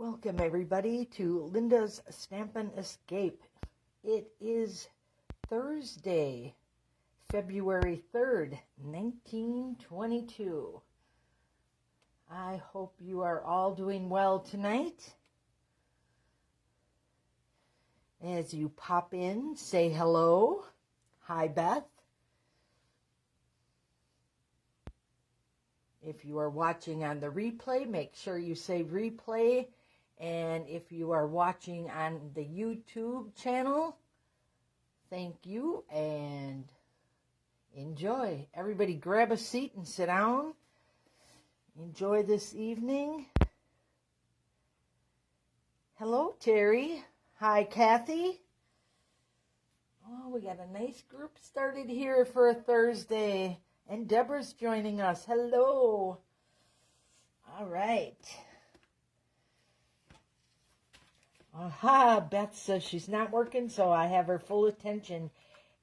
Welcome everybody to Linda's Stampin' Escape. It is Thursday, February 3rd, 1922. I hope you are all doing well tonight. As you pop in, say hello. Hi, Beth. If you are watching on the replay, make sure you say replay. And if you are watching on the YouTube channel, thank you and enjoy. Everybody grab a seat and sit down. Enjoy this evening. Hello, Terry. Hi, Kathy. Oh, we got a nice group started here for a Thursday. And Deborah's joining us. Hello. All right. Aha, Beth says she's not working, so I have her full attention.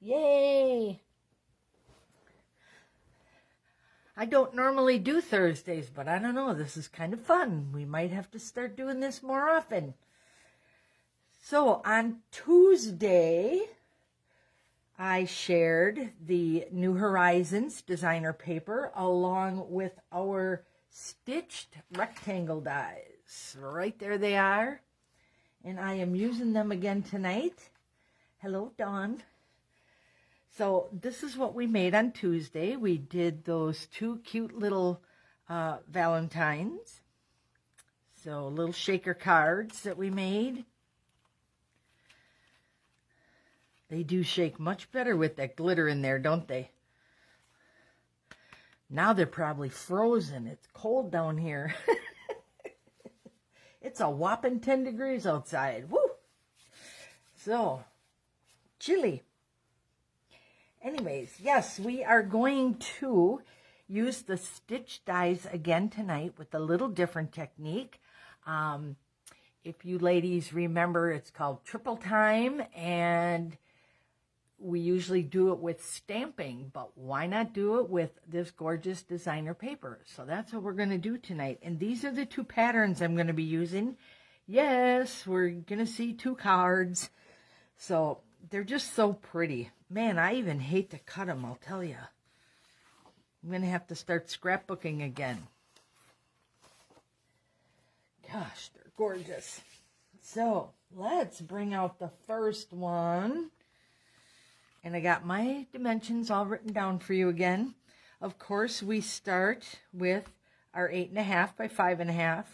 Yay! I don't normally do Thursdays, but I don't know. This is kind of fun. We might have to start doing this more often. So on Tuesday, I shared the New Horizons designer paper along with our stitched rectangle dies. Right there they are. And I am using them again tonight. Hello, Dawn. So this is what we made on Tuesday. We did those two cute little Valentines. So little shaker cards that we made. They do shake much better with that glitter in there, don't they? Now they're probably frozen. It's cold down here. It's a whopping 10 degrees outside. Woo! So, chilly. Anyways, yes, we are going to use the stitch dies again tonight with a little different technique. If you ladies remember, it's called triple time, and we usually do it with stamping, but why not do it with this gorgeous designer paper? So that's what we're going to do tonight. And these are the two patterns I'm going to be using. Yes, we're going to see two cards. So they're just so pretty. Man, I even hate to cut them, I'll tell you. I'm going to have to start scrapbooking again. Gosh, they're gorgeous. So let's bring out the first one. And I got my dimensions all written down for you again. Of course, we start with our 8.5 by 5.5.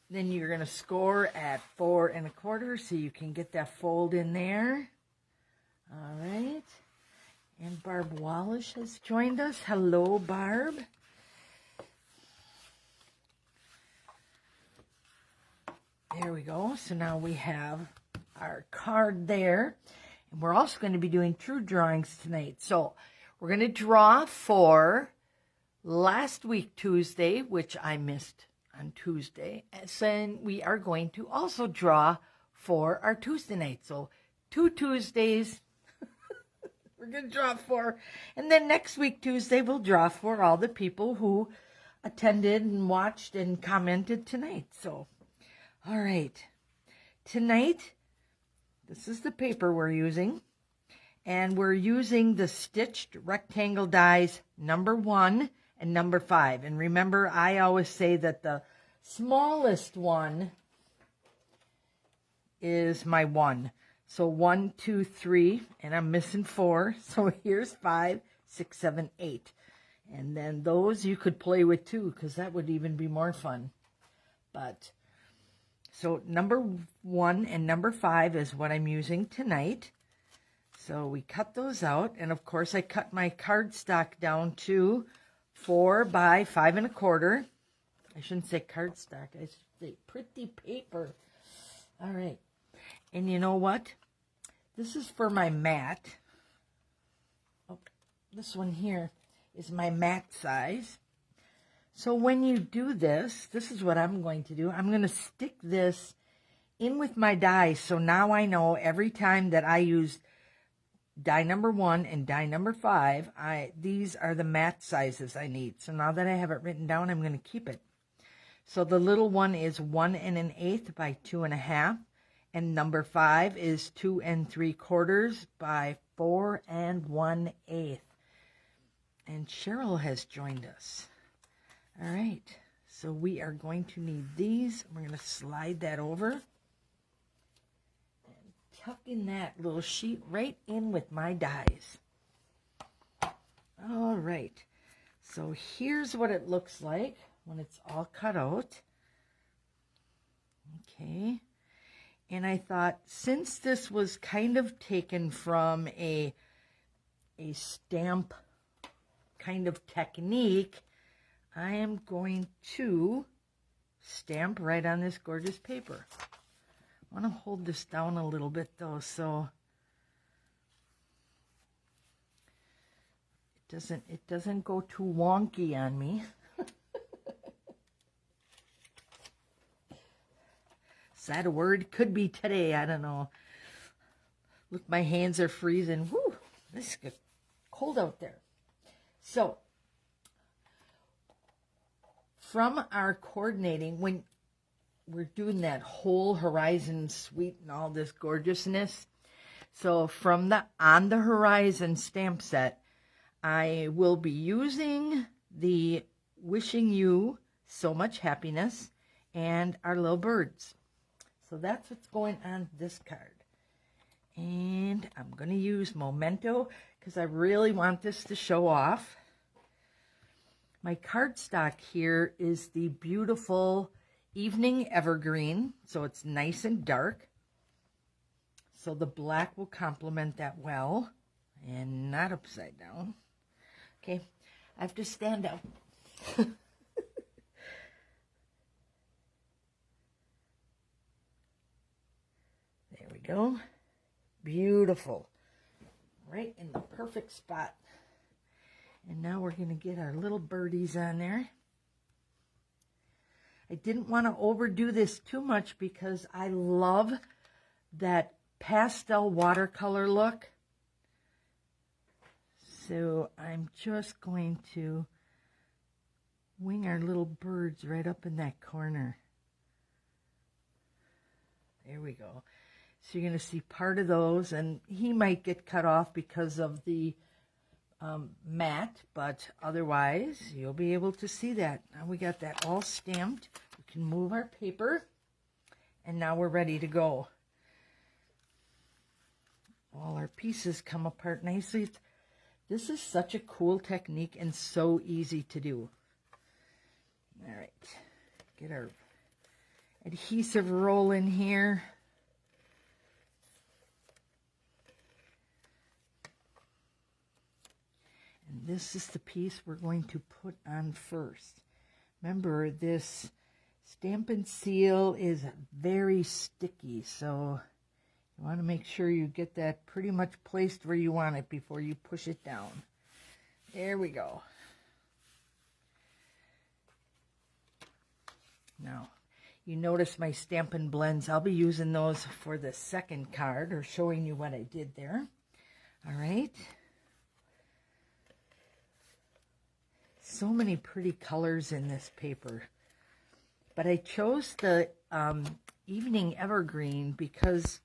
Then you're going to score at 4 1/4, so you can get that fold in there. All right. And Barb Wallish has joined us. Hello, Barb. There we go. So now we have our card there. And we're also going to be doing true drawings tonight. So we're going to draw for last week, Tuesday, which I missed on Tuesday. And then we are going to also draw for our Tuesday night. So 2 Tuesdays we're going to draw for. And then next week, Tuesday, we'll draw for all the people who attended and watched and commented tonight. So, all right. Tonight, this is the paper we're using, and we're using the stitched rectangle dies number 1 and number 5. And remember, I always say that the smallest one is my 1. So 1, 2, 3, and I'm missing 4. So here's 5, 6, 7, 8. And then those you could play with too, because that would even be more fun. But so number 1 and number 5 is what I'm using tonight. So we cut those out. And of course I cut my cardstock down to 4 by 5 1/4. I shouldn't say cardstock. I should say pretty paper. All right. And you know what? This is for my mat. Oh, this one here is my mat size. So when you do this, this is what I'm going to do. I'm going to stick this in with my dies. So now I know every time that I use die number 1 and die number 5, these are the mat sizes I need. So now that I have it written down, I'm going to keep it. So the little one is 1 1/8 by 2 1/2. And number 5 is 2 3/4 by 4 1/8. And Cheryl has joined us. All right, so we are going to need these. We're going to slide that over and tuck in that little sheet right in with my dies. All right, so here's what it looks like when it's all cut out. Okay, and I thought since this was kind of taken from a stamp kind of technique, I am going to stamp right on this gorgeous paper. I want to hold this down a little bit though, so it doesn't go too wonky on me. Is that a word? Could be today, I don't know. Look, my hands are freezing. Woo, this is cold out there. So, from our coordinating, when we're doing that whole horizon suite and all this gorgeousness, so from the On the Horizon stamp set, I will be using the Wishing You So Much Happiness and our little birds. So that's what's going on this card. And I'm going to use Memento because I really want this to show off. My cardstock here is the beautiful Evening Evergreen, so it's nice and dark. So the black will complement that well, and not upside down. Okay, I have to stand up. There we go. Beautiful. Right in the perfect spot. And now we're going to get our little birdies on there. I didn't want to overdo this too much because I love that pastel watercolor look. So I'm just going to wing our little birds right up in that corner. There we go. So you're going to see part of those, and he might get cut off because of the mat, but otherwise you'll be able to see that. Now we got that all stamped. We can move our paper, and now we're ready to go. All our pieces come apart nicely. This is such a cool technique and so easy to do. All right, get our adhesive roll in here. And this is the piece we're going to put on first. Remember, this Stampin' Seal is very sticky, so you want to make sure you get that pretty much placed where you want it before you push it down. There we go. Now, you notice my Stampin' Blends. I'll be using those for the second card, or showing you what I did there. All right. So many pretty colors in this paper. But I chose the Evening Evergreen because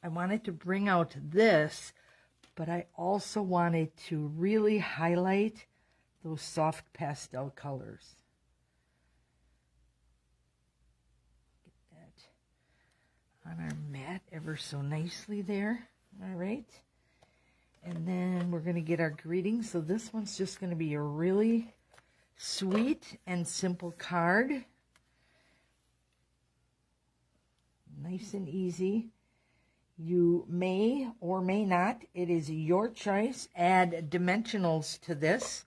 I wanted to bring out this, but I also wanted to really highlight those soft pastel colors. Get that on our mat ever so nicely there. All right. And then we're going to get our greetings. So this one's just going to be a really sweet and simple card. Nice and easy. You may or may not, it is your choice, add dimensionals to this,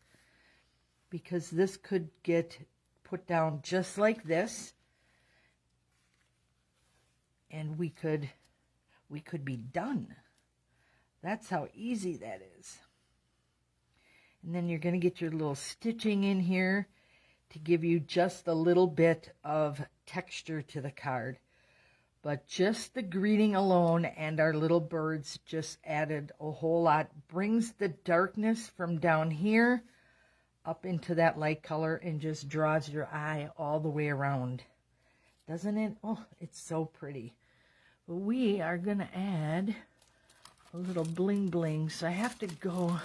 because this could get put down just like this. And we could be done. That's how easy that is. And then you're going to get your little stitching in here to give you just a little bit of texture to the card. But just the greeting alone and our little birds just added a whole lot. Brings the darkness from down here up into that light color and just draws your eye all the way around. Doesn't it? Oh, it's so pretty. We are going to add a little bling bling, so I have to go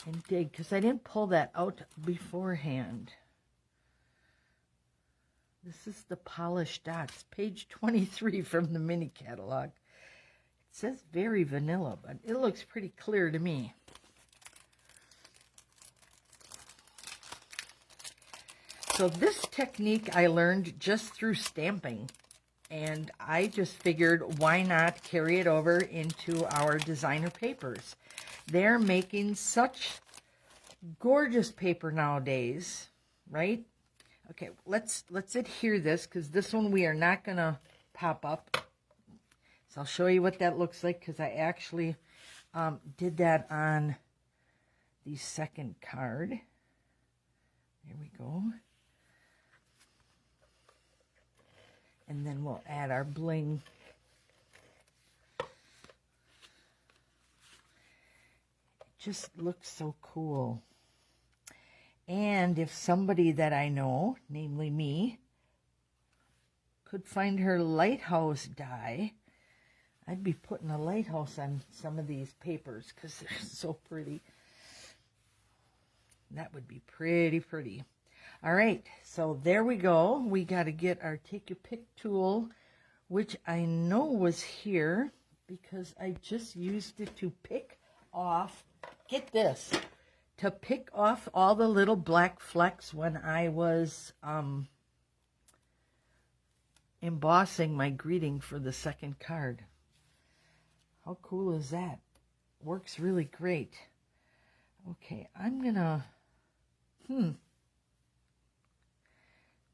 and dig because I didn't pull that out beforehand. This is the Polished Dots, page 23 from the mini catalog. It says very vanilla, but it looks pretty clear to me. So this technique I learned just through stamping, and I just figured why not carry it over into our designer papers. They're making such gorgeous paper nowadays, right? Okay, let's adhere this because this one we are not going to pop up. So I'll show you what that looks like because I actually did that on the second card. There we go. And then we'll add our bling. It just looks so cool. And if somebody that I know, namely me, could find her lighthouse die, I'd be putting a lighthouse on some of these papers because they're so pretty. That would be pretty pretty. All right, so there we go. We got to get our Take Your Pick tool, which I know was here because I just used it to pick off, get this, to pick off all the little black flecks when I was embossing my greeting for the second card. How cool is that? Works really great. Okay, I'm gonna,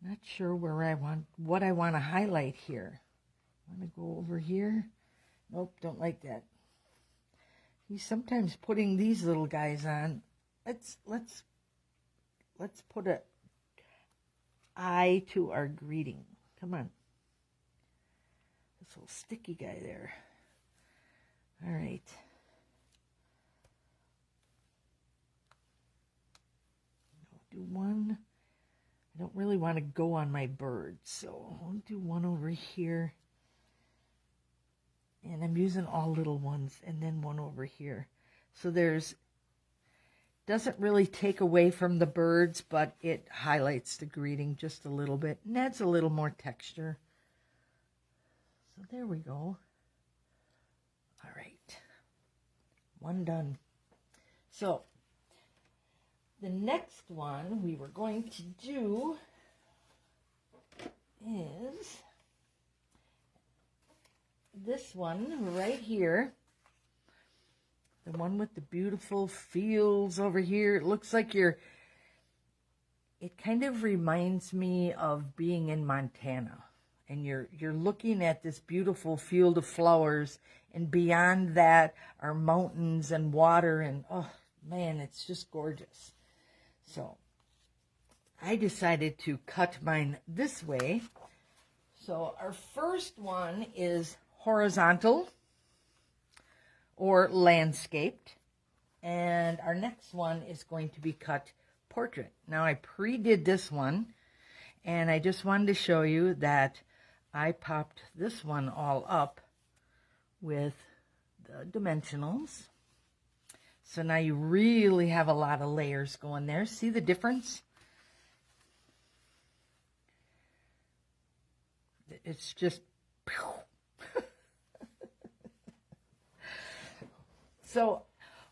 not sure where what I want to highlight here. I want to go over here. Nope, don't like that. He's sometimes putting these little guys on. Let's put a eye to our greeting. Come on. This little sticky guy there. All right. I'll do one. I don't really want to go on my bird, so I'll do one over here. And I'm using all little ones, and then one over here. So doesn't really take away from the birds, but it highlights the greeting just a little bit and adds a little more texture. So there we go. All right, one done. So the next one we were going to do is this one right here. The one with the beautiful fields over here. It looks like it kind of reminds me of being in Montana. And you're looking at this beautiful field of flowers, and beyond that are mountains and water, and oh man, it's just gorgeous. So I decided to cut mine this way. So our first one is horizontal or landscaped, and our next one is going to be cut portrait. Now I pre-did this one, and I just wanted to show you that I popped this one all up with the dimensionals. So now you really have a lot of layers going there. See the difference? It's just... So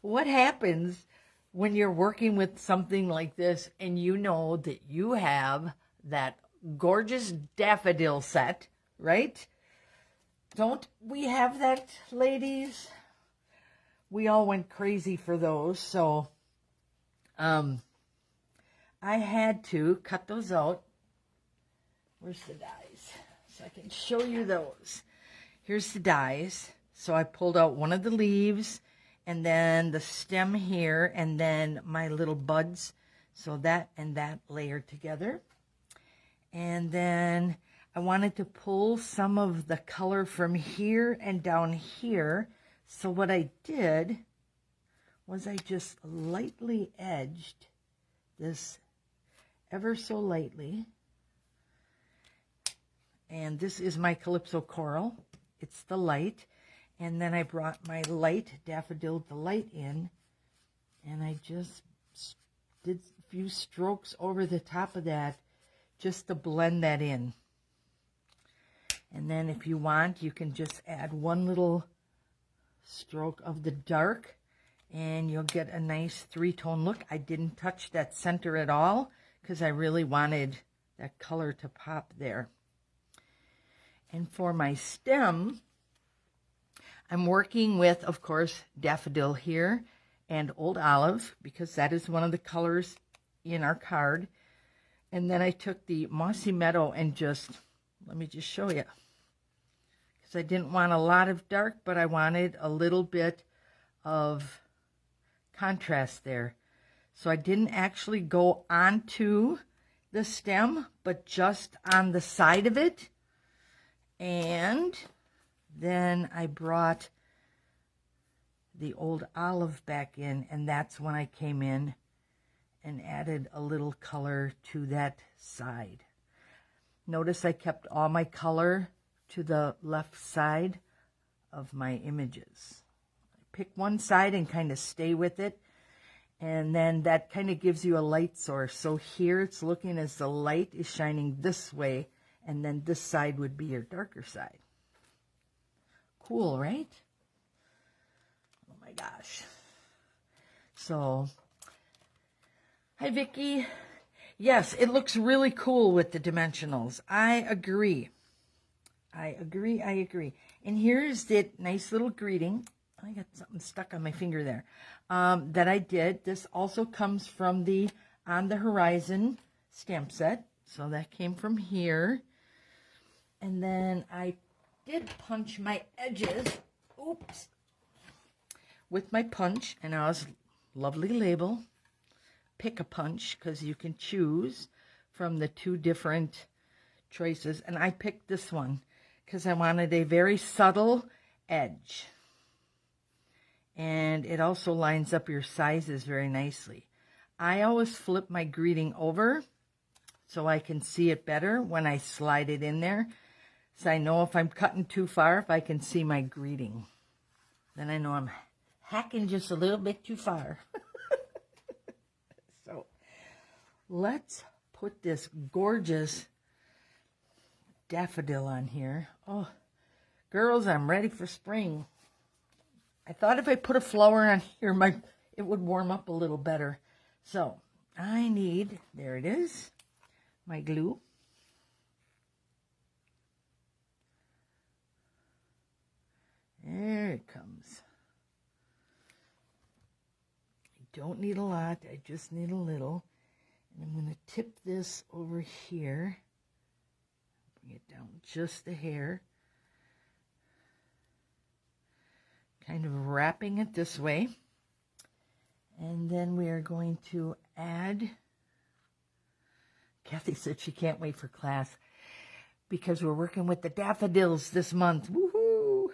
what happens when you're working with something like this and you know that you have that gorgeous daffodil set, right? Don't we have that, ladies? We all went crazy for those, so I had to cut those out. Where's the dies? So I can show you those. Here's the dies. So I pulled out one of the leaves, and then the stem here, and then my little buds. So that and that layered together. And then I wanted to pull some of the color from here and down here. So what I did was I just lightly edged this ever so lightly. And this is my Calypso Coral. It's the light. And then I brought my light, Daffodil Delight in, and I just did a few strokes over the top of that just to blend that in. And then if you want, you can just add one little stroke of the dark and you'll get a nice three-tone look. I didn't touch that center at all because I really wanted that color to pop there. And for my stem, I'm working with, of course, Daffodil here and Old Olive because that is one of the colors in our card. And then I took the Mossy Meadow and just, let me just show you. Because I didn't want a lot of dark, but I wanted a little bit of contrast there. So I didn't actually go onto the stem, but just on the side of it. And then I brought the Old Olive back in, and that's when I came in and added a little color to that side. Notice I kept all my color to the left side of my images. Pick one side and kind of stay with it, and then that kind of gives you a light source. So here it's looking as the light is shining this way, and then this side would be your darker side. Cool, right? Oh my gosh. So, hi Vicki. Yes, it looks really cool with the dimensionals. I agree. I agree. And here's the nice little greeting. I got something stuck on my finger there. That I did. This also comes from the On the Horizon stamp set. So that came from here. And then I did punch my edges. Oops. With my punch. And I was lovely label. Pick a punch because you can choose from the two different choices. And I picked this one because I wanted a very subtle edge. And it also lines up your sizes very nicely. I always flip my greeting over so I can see it better when I slide it in there. So I know if I'm cutting too far, if I can see my greeting. Then I know I'm hacking just a little bit too far. So let's put this gorgeous daffodil on here. Oh, girls, I'm ready for spring. I thought if I put a flower on here, it would warm up a little better. So I need, there it is, my glue. There it comes. I don't need a lot, I just need a little. And I'm going to tip this over here. Bring it down just a hair. Kind of wrapping it this way. And then we are going to add, Kathy said she can't wait for class because we're working with the daffodils this month. Woohoo!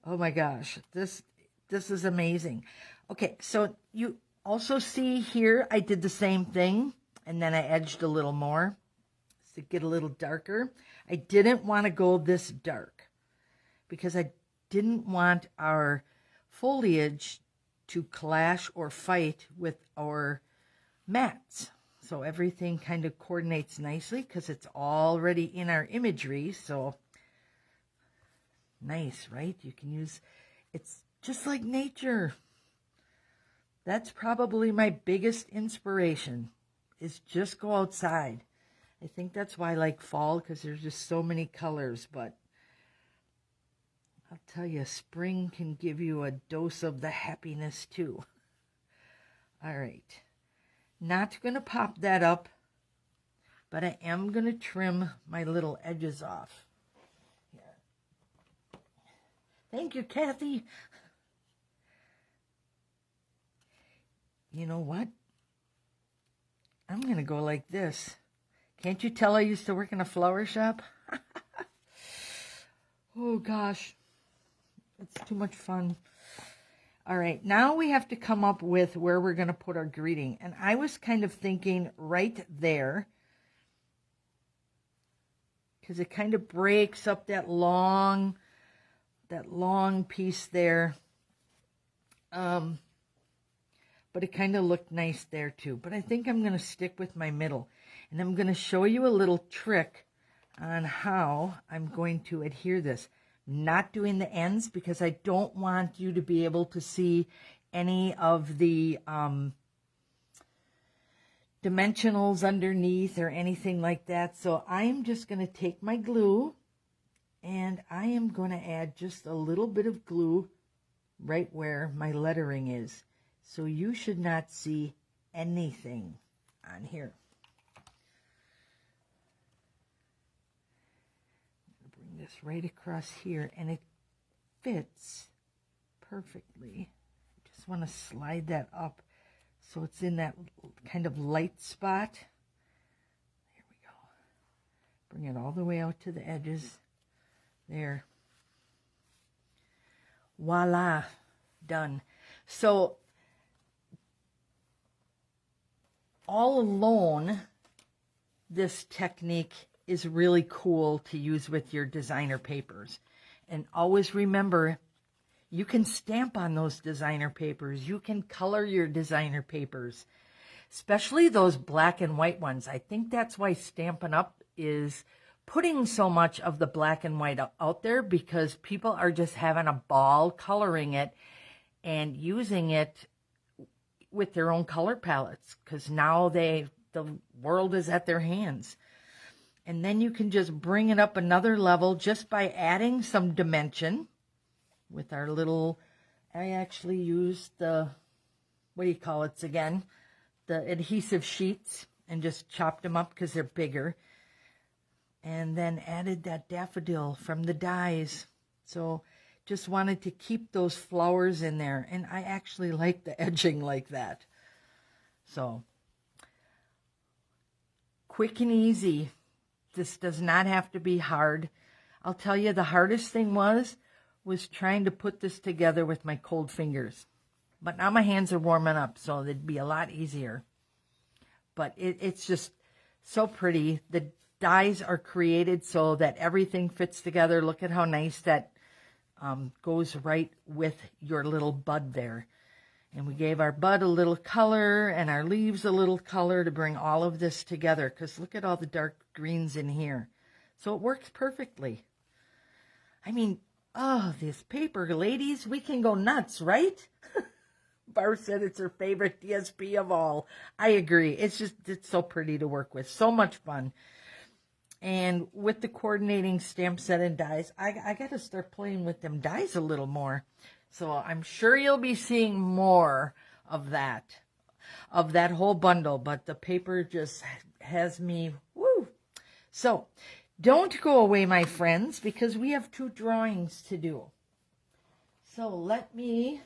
Oh my gosh, this is amazing. Okay, so you also see here I did the same thing and then I edged a little more to get a little darker. I didn't want to go this dark because I didn't want our foliage to clash or fight with our mats. So everything kind of coordinates nicely because it's already in our imagery. So nice, right? You can use, it's just like nature. That's probably my biggest inspiration is just go outside. I think that's why I like fall because there's just so many colors, but I'll tell you, spring can give you a dose of the happiness too. All right. Not going to pop that up, but I am going to trim my little edges off. Here. Thank you, Kathy. You know what? I'm going to go like this. Can't you tell I used to work in a flower shop? Oh, gosh. It's too much fun. All right, now we have to come up with where we're going to put our greeting. And I was kind of thinking right there, because it kind of breaks up that long piece there. But it kind of looked nice there too. But I think I'm going to stick with my middle. And I'm going to show you a little trick on how I'm going to adhere this. Not doing the ends because I don't want you to be able to see any of the dimensionals underneath or anything like that. So I'm just going to take my glue and I am going to add just a little bit of glue right where my lettering is. So you should not see anything on here. Bring this right across here and it fits perfectly. Just want to slide that up so it's in that kind of light spot. Here we go. Bring it all the way out to the edges. There. Voila. Done. So all alone, this technique is really cool to use with your designer papers. And always remember, you can stamp on those designer papers. You can color your designer papers, especially those black and white ones. I think that's why Stampin' Up! Is putting so much of the black and white out there, because people are just having a ball coloring it and using it with their own color palettes, because now the world is at their hands. And then you can just bring it up another level just by adding some dimension with our little, I actually used the, what do you call it again? The adhesive sheets, and just chopped them up because they're bigger. And then added that daffodil from the dies. So just wanted to keep those flowers in there. And I actually like the edging like that. So quick and easy. This does not have to be hard. I'll tell you, the hardest thing was trying to put this together with my cold fingers. But now my hands are warming up, so it'd be a lot easier. But it's just so pretty. The dies are created so that everything fits together. Look at how nice that goes right with your little bud there. And we gave our bud a little color and our leaves a little color to bring all of this together, because look at all the dark greens in here. So it works perfectly. I mean, oh, this paper, ladies, we can go nuts, right? Barb said it's her favorite DSP of all. I agree. It's so pretty to work with. So much fun. And with the coordinating stamp set and dies, I got to start playing with them dies a little more. So I'm sure you'll be seeing more of that whole bundle. But the paper just has me, woo. So don't go away, my friends, because we have 2 drawings to do. So let me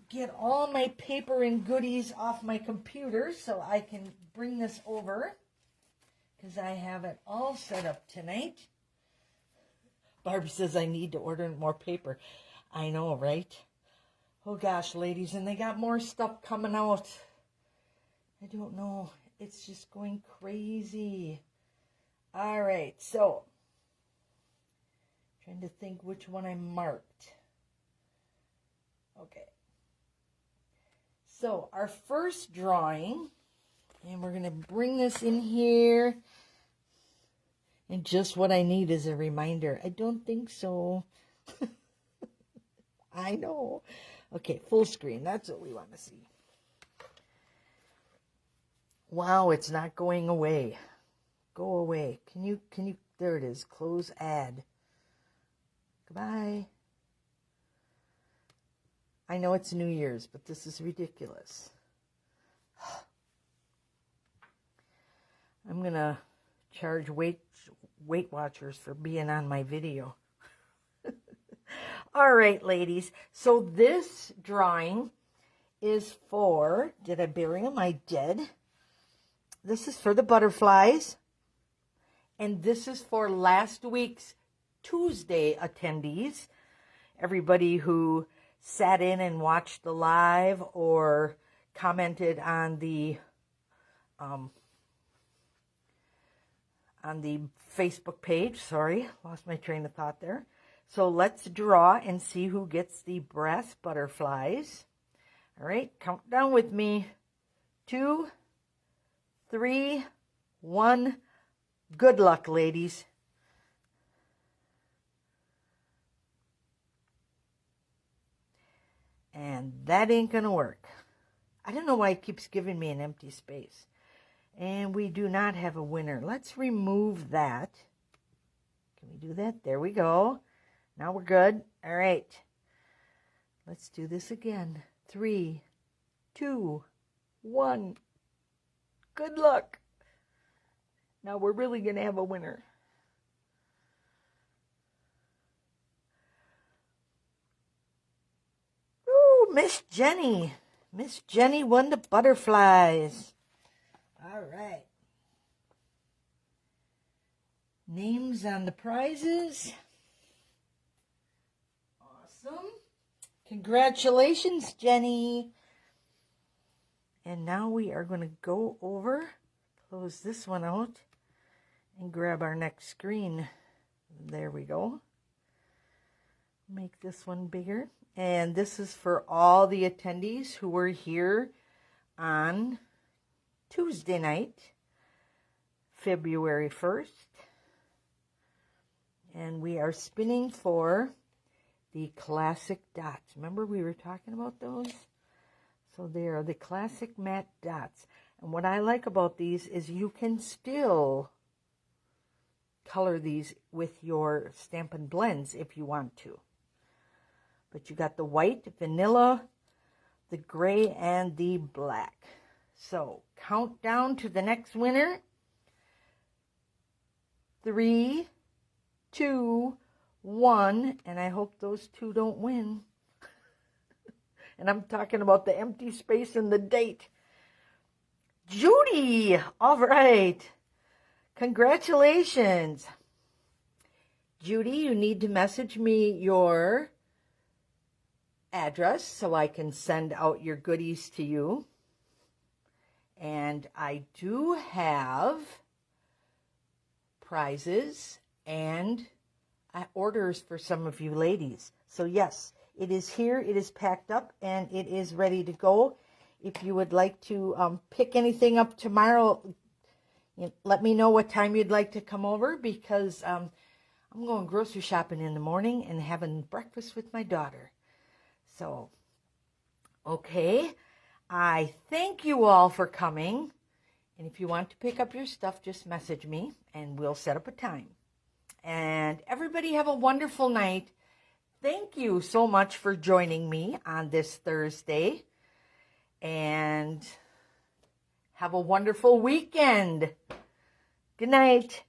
get all my paper and goodies off my computer so I can bring this over, because I have it all set up tonight. Barb says I need to order more paper. I know, right? Oh gosh, ladies, and they got more stuff coming out. I don't know. It's just going crazy. All right, so trying to think which one I marked. Okay. So our first drawing, and we're going to bring this in here. And just what I need is a reminder. I don't think so. I know. Okay, full screen. That's what we want to see. Wow, it's not going away. Go away. Can you, there it is. Close ad. Goodbye. I know it's New Year's, but this is ridiculous. I'm going to charge Weight Watchers for being on my video. All right, ladies. So this drawing is for, did I bury them? I did. This is for the butterflies. And this is for last week's Tuesday attendees. Everybody who sat in and watched the live or commented on the Facebook page. Sorry, lost my train of thought there. So let's draw and see who gets the brass butterflies. All right, count down with me. 2, 3, 1. Good luck, ladies. And that ain't gonna work. I don't know why it keeps giving me an empty space. And we do not have a winner. Let's remove that. Can we do that? There we go. Now we're good. All right. Let's do this again. 3, 2, 1. Good luck. Now we're really going to have a winner. Ooh, Miss Jenny. Miss Jenny won the butterflies. All right. Names on the prizes. Awesome. Congratulations, Jenny. And now we are going to go over, close this one out, and grab our next screen. There we go. Make this one bigger. And this is for all the attendees who were here on Tuesday night, February 1st. And we are spinning for the classic dots. Remember we were talking about those? So they are the classic matte dots. And what I like about these is you can still color these with your Stampin' Blends if you want to. But you got the white, vanilla, the gray, and the black. So count down to the next winner. 3, 2, 1, and I hope those two don't win. And I'm talking about the empty space and the date. Judy! All right. Congratulations. Judy, you need to message me your address so I can send out your goodies to you. And I do have prizes and orders for some of you ladies. So yes, it is here, it is packed up, and it is ready to go. If you would like to pick anything up tomorrow, let me know what time you'd like to come over, because I'm going grocery shopping in the morning and having breakfast with my daughter. So, okay, I thank you all for coming. And if you want to pick up your stuff, just message me and we'll set up a time. And everybody have a wonderful night. Thank you so much for joining me on this Thursday. And have a wonderful weekend. Good night.